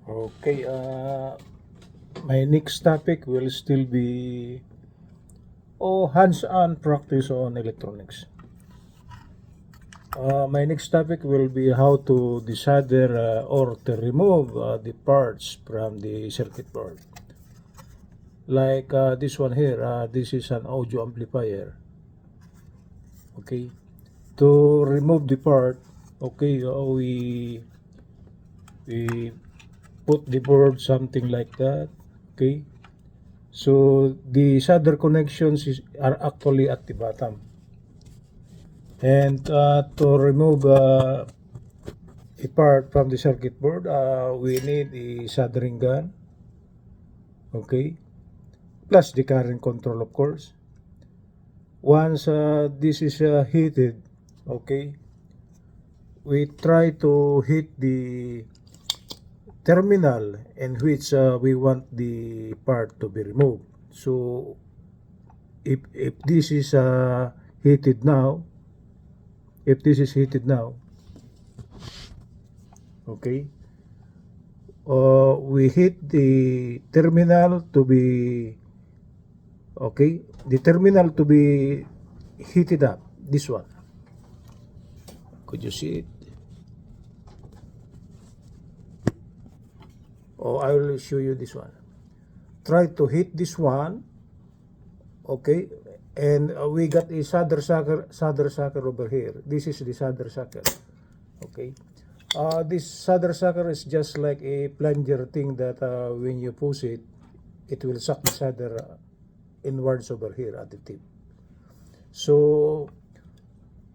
Okay, my next topic will still be hands-on practice on electronics. My next topic will be how to desolder or to remove the parts from the circuit board. Like this one here, this is an audio amplifier. Okay, to remove the part, okay, we put the board something like that. Okay, so the solder connections are actually at the bottom. And to remove a part from the circuit board, we need a soldering gun, okay, plus the current control, of course. Once this is heated, okay, we try to hit the terminal in which we want the part to be removed. So if this is heated now, if this is heated now, okay, we hit the terminal to be, okay, the terminal to be heated up, this one. Could you see it? I will show you this one. Try to hit this one, okay, and we got a solder sucker over here. This is the solder sucker, okay. This solder sucker is just like a plunger thing that when you push it, it will suck the solder inwards over here at the tip. So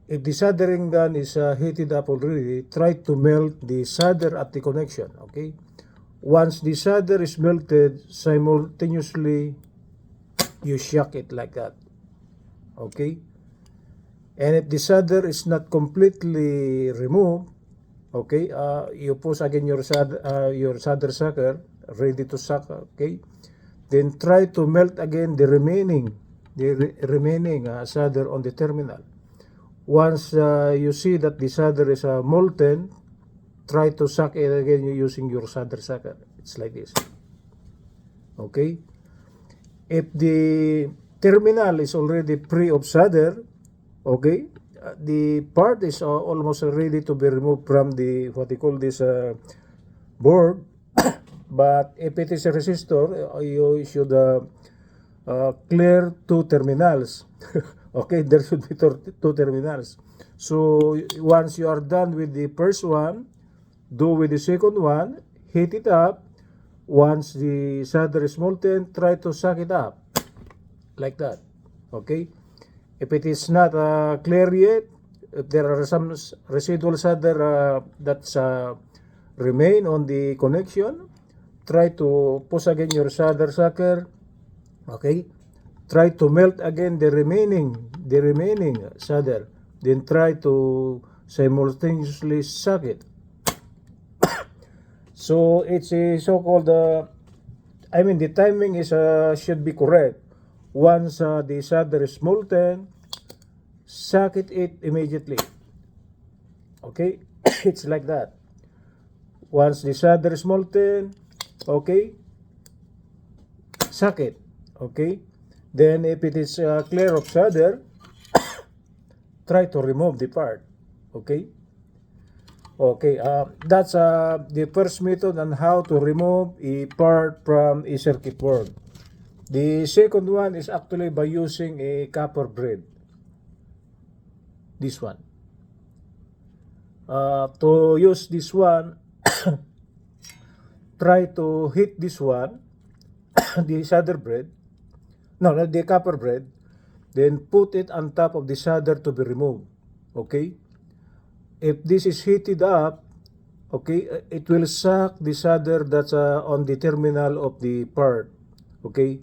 if the soldering gun is heated up already, try to melt the solder at the connection, okay? Once the solder is melted, simultaneously you shock it like that, okay? And if the solder is not completely removed, okay, you push again your solder sucker ready to suck, okay? Then try to melt again the remaining solder on the terminal. Once you see that the solder is molten, try to suck it again using your solder sucker. It's like this, okay? If the terminal is already free of solder, okay, the part is almost ready to be removed from the what they call this board. But if it is a resistor, you should clear two terminals. Okay, there should be two terminals. So once you are done with the first one, do with the second one, heat it up. Once the solder is molten, try to suck it up like that, okay? If it is not clear yet, if there are some residual solder that's remain on the connection, try to push again your solder sucker, okay? Try to melt again the remaining solder, then try to simultaneously suck it. So it's a so-called I mean the timing is should be correct. Once the solder is molten, suck it immediately, okay? It's like that. Once the solder is molten, okay, suck it, okay? Then if it is clear of solder, try to remove the part, okay? Okay, that's the first method on how to remove a part from a circuit board. The second one is actually by using a copper braid. This one. To use this one, try to hit this one, the solder braid, no, not the copper braid, then put it on top of the solder to be removed, okay? If this is heated up, okay, it will suck the solder that's on the terminal of the part, okay?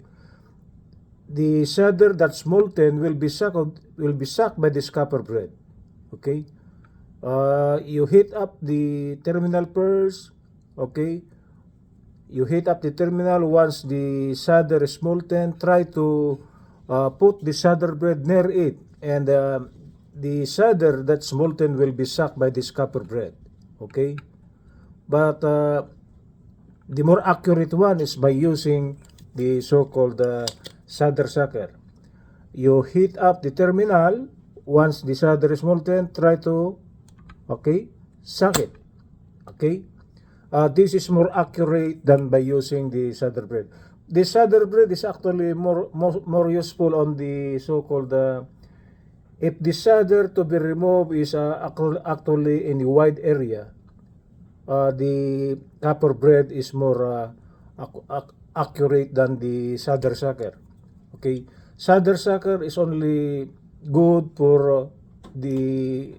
The solder that's molten will be sucked by this copper braid, okay? You heat up the terminal first, okay? You heat up the terminal. Once the solder is molten, try to put the solder braid near it, and the solder that's molten will be sucked by this copper braid, okay? But The more accurate one is by using the so-called solder sucker. You heat up the terminal. Once the solder is molten, try to, okay, suck it. Okay, this is more accurate than by using the solder braid. The solder braid is actually more useful on the so-called if the solder to be removed is actually in a wide area. The copper braid is more accurate than the solder sucker. Okay, solder sucker is only good for the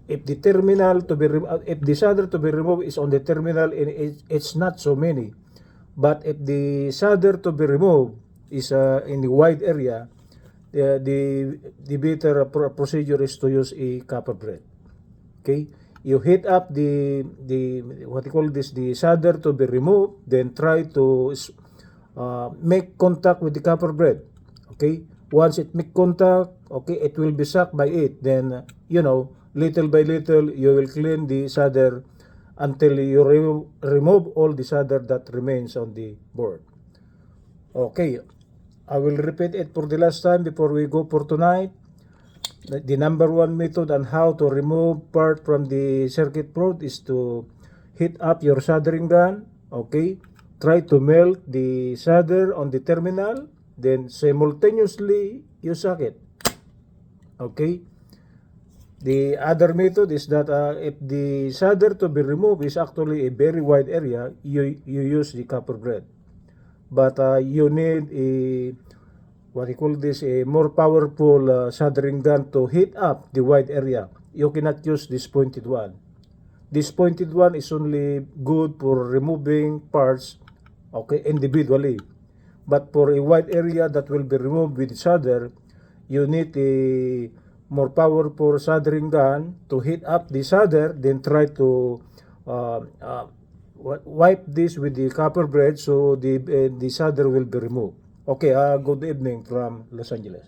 if the terminal to be if the solder to be removed is on the terminal, and it's not so many. But if the solder to be removed is in the wide area, the better procedure is to use a copper braid. Okay, you heat up the what you call this, the solder to be removed, then try to make contact with the copper braid. Okay, once it make contact, okay, it will be sucked by it. Then little by little you will clean the solder until you remove all the solder that remains on the board. Okay, I will repeat it for the last time before we go for tonight. The number one method on how to remove part from the circuit board is to heat up your soldering gun. Okay, try to melt the solder on the terminal, then simultaneously you suck it. Okay, the other method is that if the solder to be removed is actually a very wide area, you use the copper braid. But you need a what you call this, a more powerful soldering gun to heat up the wide area. You cannot use this pointed one. This pointed one is only good for removing parts, okay, individually. But for a wide area that will be removed with solder, you need a more powerful soldering gun to heat up the solder, then try to wipe this with the copper braid so the solder will be removed. Okay, good evening from Los Angeles.